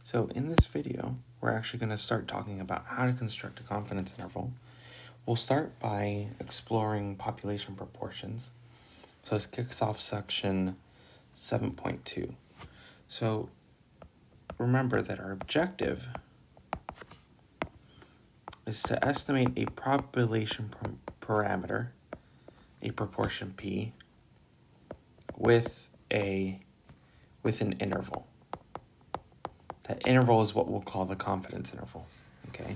So in this video, we're actually going to start talking about how to construct a confidence interval. We'll start by exploring population proportions. So this kicks off section 7.2. So remember that our objective is to estimate a population parameter, a proportion P, with an interval. That interval is what we'll call the confidence interval, okay?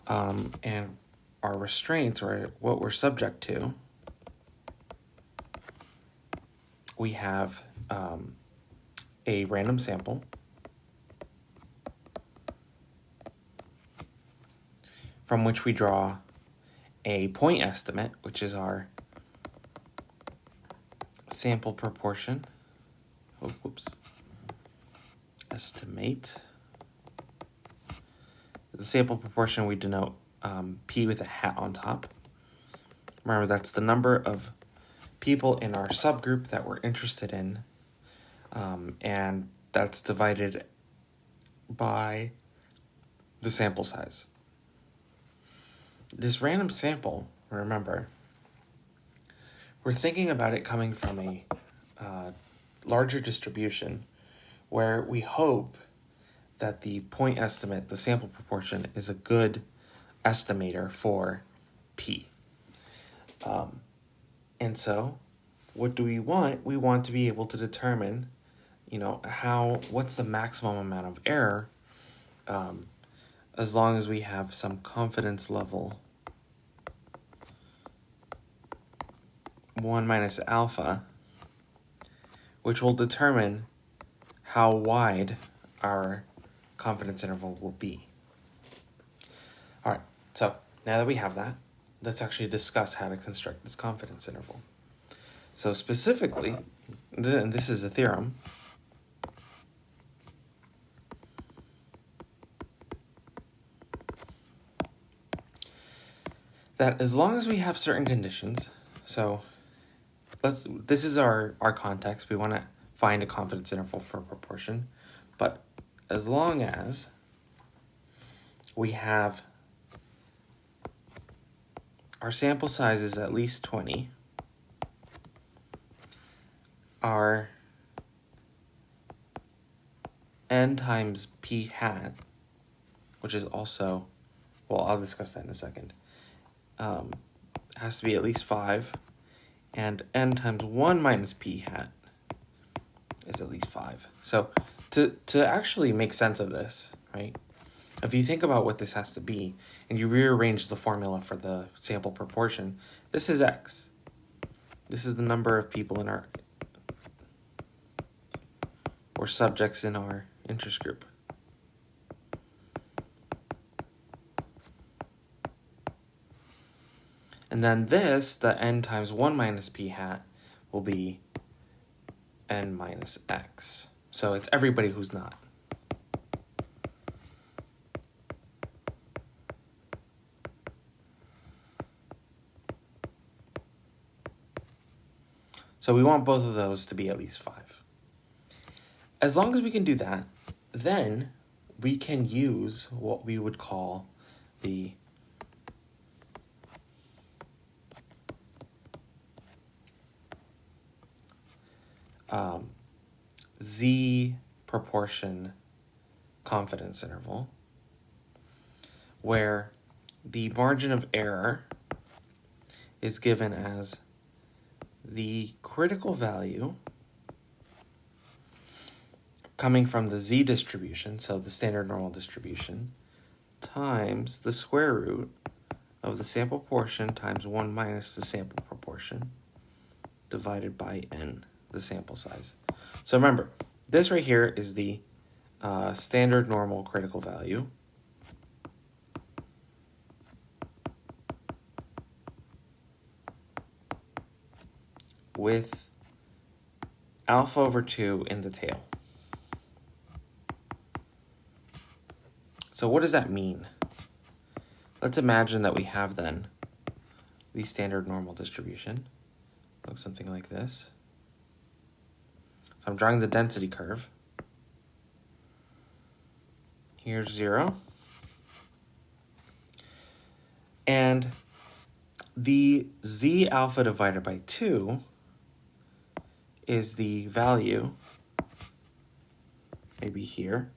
And our restraints, or what we're subject to, we have a random sample from which we draw a point estimate, which is our sample proportion. Estimate. The sample proportion we denote P with a hat on top. Remember, that's the number of people in our subgroup that we're interested in, and that's divided by the sample size. This random sample, remember, we're thinking about it coming from a larger distribution where we hope that the point estimate, the sample proportion, is a good estimator for P. And so, what do we want? We want to be able to determine, what's the maximum amount of error, as long as we have some confidence level 1 minus alpha, which will determine how wide our confidence interval will be. All right, so now that we have that, let's actually discuss how to construct this confidence interval. So specifically, and this is a theorem, that as long as we have certain conditions, so this is our context, we want to find a confidence interval for a proportion, but as long as we have our sample size is at least 20, our n times p hat, which is also, I'll discuss that in a second, has to be at least 5, and n times 1 minus p hat is at least 5. So to actually make sense of this, right, if you think about what this has to be, and you rearrange the formula for the sample proportion, this is x. This is the number of people in our, or subjects in our interest group. And then this, the n times 1 minus p hat, will be n minus x. So it's everybody who's not. So we want both of those to be at least 5. As long as we can do that, then we can use what we would call the Z proportion confidence interval, where the margin of error is given as the critical value coming from the Z distribution, so the standard normal distribution, times the square root of the sample proportion times 1 minus the sample proportion divided by n, the sample size. So remember, this right here is the standard normal critical value. With alpha over 2 in the tail. So what does that mean? Let's imagine that we have then the standard normal distribution. Looks something like this. So I'm drawing the density curve. Here's 0. And the z alpha divided by 2 is the value, maybe here,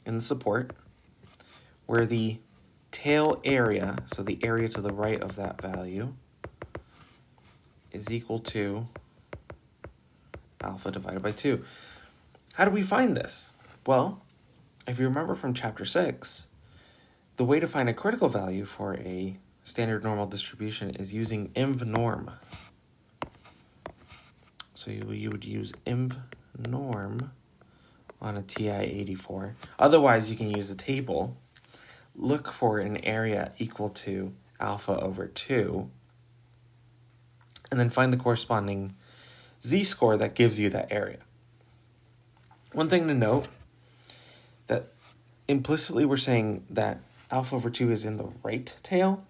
in the support, where the tail area, so the area to the right of that value, is equal to alpha divided by 2. How do we find this? Well, if you remember from chapter 6, the way to find a critical value for a standard normal distribution is using inv norm. So you would use inv norm on a TI-84. Otherwise, you can use a table, look for an area equal to alpha over 2, and then find the corresponding z-score that gives you that area. One thing to note, that implicitly we're saying that alpha over 2 is in the right tail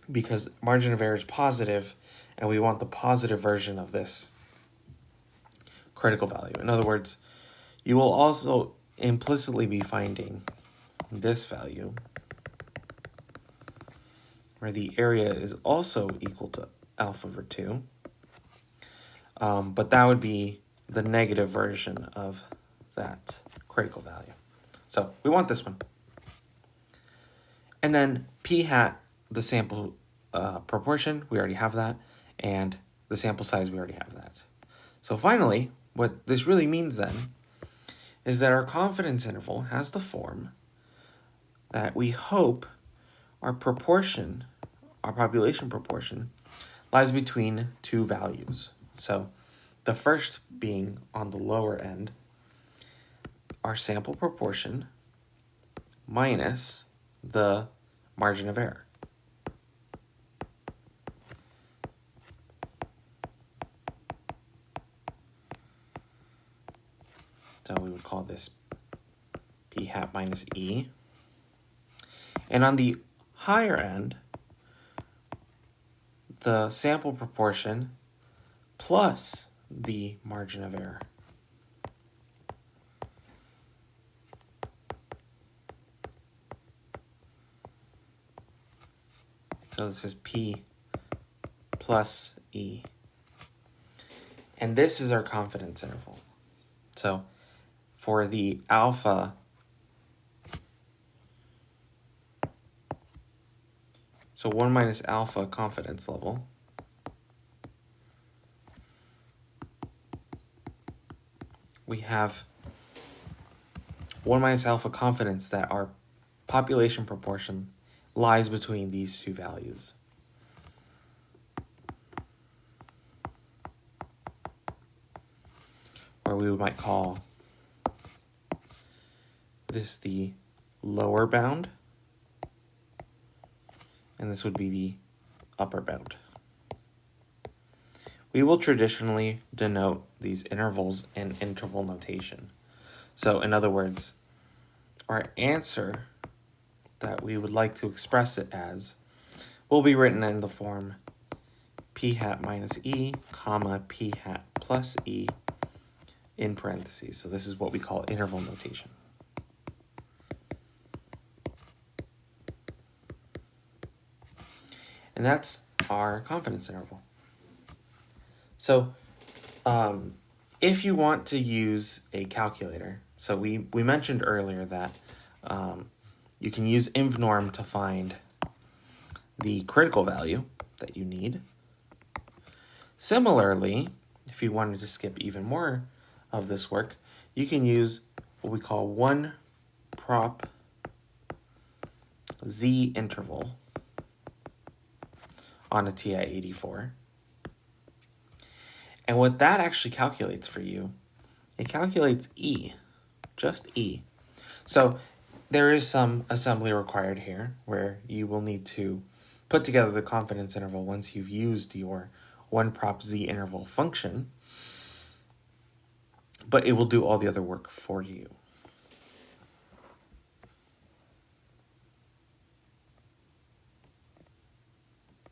because margin of error is positive, and we want the positive version of this critical value. In other words, you will also implicitly be finding this value where the area is also equal to alpha over 2, but that would be the negative version of that critical value. So we want this one. And then p hat, the sample proportion, we already have that, and the sample size, we already have that. So finally, what this really means then is that our confidence interval has the form that we hope our proportion, our population proportion, lies between two values. So the first being on the lower end, our sample proportion minus the margin of error. So we would call this p hat minus e. And on the higher end, the sample proportion plus the margin of error. So this is p plus e. And this is our confidence interval. So for the alpha, so 1 minus alpha confidence level, we have 1 minus alpha confidence that our population proportion lies between these two values. Or we might call this the lower bound, and this would be the upper bound. We will traditionally denote these intervals in interval notation. So in other words, our answer that we would like to express it as will be written in the form p hat minus e, comma, p hat plus e in parentheses. So this is what we call interval notation. And that's our confidence interval. So if you want to use a calculator, so we mentioned earlier that you can use inv norm to find the critical value that you need. Similarly, if you wanted to skip even more of this work, you can use what we call one prop z interval on a TI-84. And what that actually calculates for you, it calculates E, just E. So there is some assembly required here where you will need to put together the confidence interval once you've used your one prop z interval function, but it will do all the other work for you.